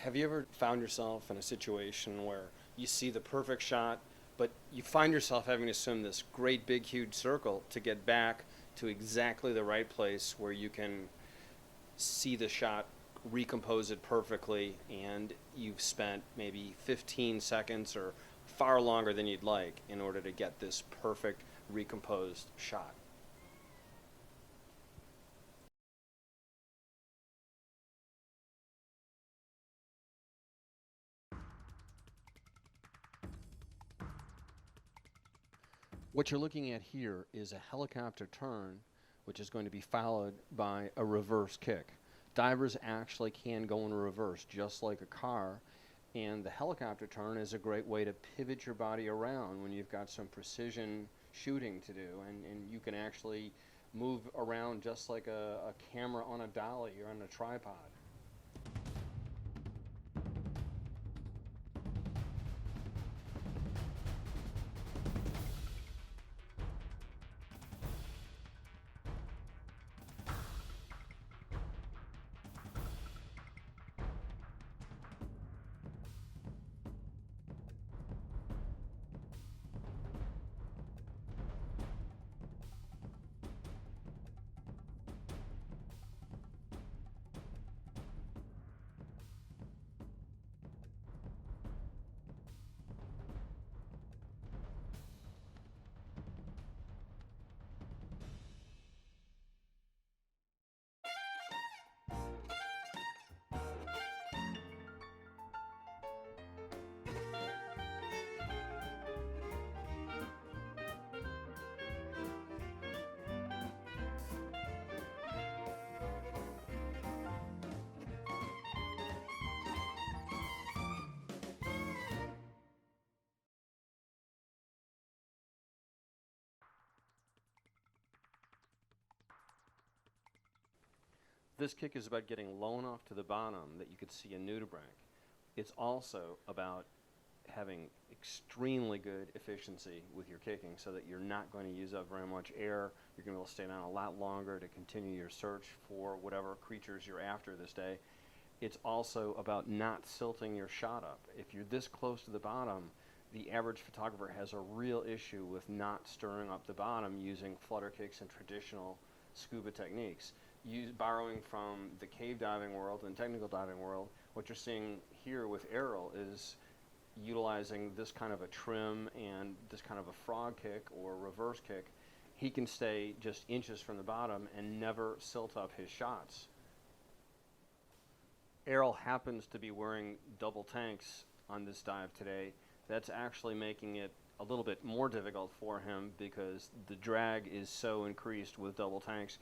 Have you ever found yourself in a situation where you see the perfect shot, but you find yourself having to swim this great big huge circle to get back to exactly the right place where you can see the shot, recompose it perfectly, and you've spent maybe 15 seconds or far longer than you'd like in order to get this perfect recomposed shot? What you're looking at here is a helicopter turn, which is going to be followed by a reverse kick. Divers actually can go in reverse just like a car, and the helicopter turn is a great way to pivot your body around when you've got some precision shooting to do, and you can actually move around just like a camera on a dolly or on a tripod. This kick is about getting low enough to the bottom that you could see a nudibranch. It's also about having extremely good efficiency with your kicking so that you're not going to use up very much air. You're going to be able to stay down a lot longer to continue your search for whatever creatures you're after this day. It's also about not silting your shot up. If you're this close to the bottom, the average photographer has a real issue with not stirring up the bottom using flutter kicks and traditional scuba techniques. Borrowing from the cave diving world and technical diving world, what you're seeing here with Errol is utilizing this kind of a trim and this kind of a frog kick or reverse kick. He can stay just inches from the bottom and never silt up his shots. Errol happens to be wearing double tanks on this dive today. That's actually making it a little bit more difficult for him because the drag is so increased with double tanks.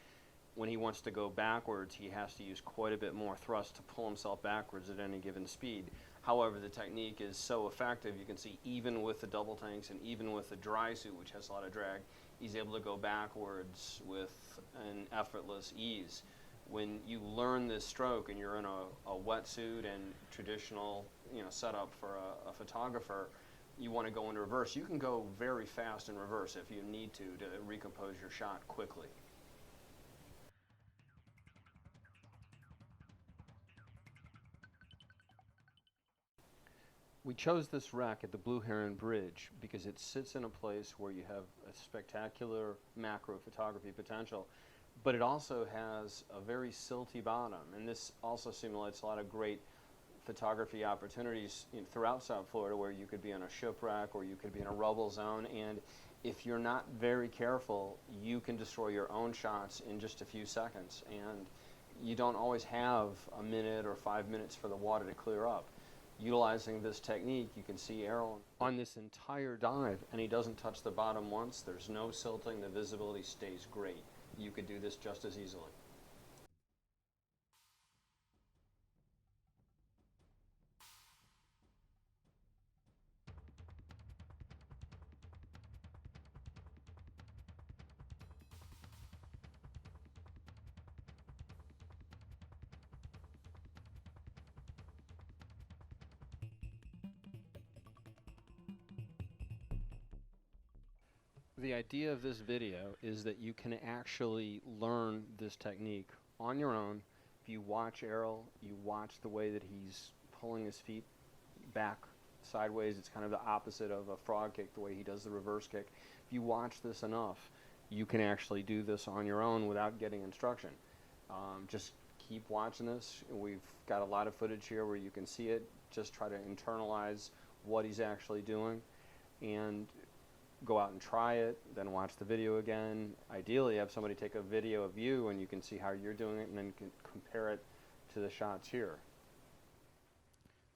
When he wants to go backwards, he has to use quite a bit more thrust to pull himself backwards at any given speed. However, the technique is so effective, you can see even with the double tanks and even with the dry suit, which has a lot of drag, he's able to go backwards with an effortless ease. When you learn this stroke and you're in a wetsuit and traditional setup for a photographer, you want to go in reverse. You can go very fast in reverse if you need to recompose your shot quickly. We chose this wreck at the Blue Heron Bridge because it sits in a place where you have a spectacular macro photography potential, but it also has a very silty bottom, and this also simulates a lot of great photography opportunities throughout South Florida where you could be on a shipwreck or you could be in a rubble zone, and if you're not very careful, you can destroy your own shots in just a few seconds, and you don't always have a minute or 5 minutes for the water to clear up. Utilizing this technique, you can see Errol on this entire dive, and he doesn't touch the bottom once. There's no silting. The visibility stays great. You could do this just as easily. The idea of this video is that you can actually learn this technique on your own. If you watch Errol, you watch the way that he's pulling his feet back sideways. It's kind of the opposite of a frog kick, the way he does the reverse kick. If you watch this enough, you can actually do this on your own without getting instruction. Just keep watching this. We've got a lot of footage here where you can see it. Just try to internalize what he's actually doing and go out and try it, then watch the video again. Ideally, have somebody take a video of you and you can see how you're doing it and then can compare it to the shots here.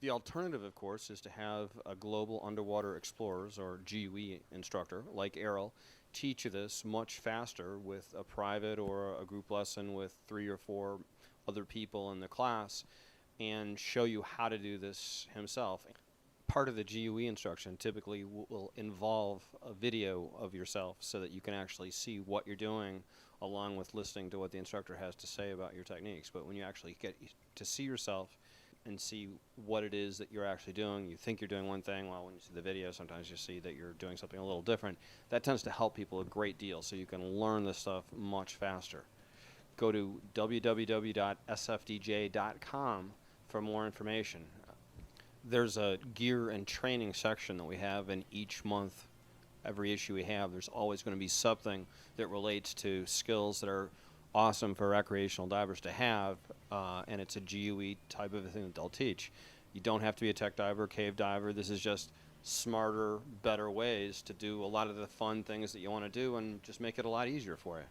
The alternative, of course, is to have a global underwater explorers or GUE instructor like Errol teach you this much faster with a private or a group lesson with 3 or 4 other people in the class and show you how to do this himself. Part of the GUE instruction typically will involve a video of yourself so that you can actually see what you're doing along with listening to what the instructor has to say about your techniques. But when you actually get to see yourself and see what it is that you're actually doing, you think you're doing one thing, well, when you see the video, sometimes you see that you're doing something a little different. That tends to help people a great deal, so you can learn this stuff much faster. Go to www.sfdj.com for more information. There's a gear and training section that we have in each month. Every issue we have, there's always going to be something that relates to skills that are awesome for recreational divers to have, and it's a GUE type of a thing that they'll teach. You don't have to be a tech diver, cave diver. This is just smarter, better ways to do a lot of the fun things that you want to do and just make it a lot easier for you.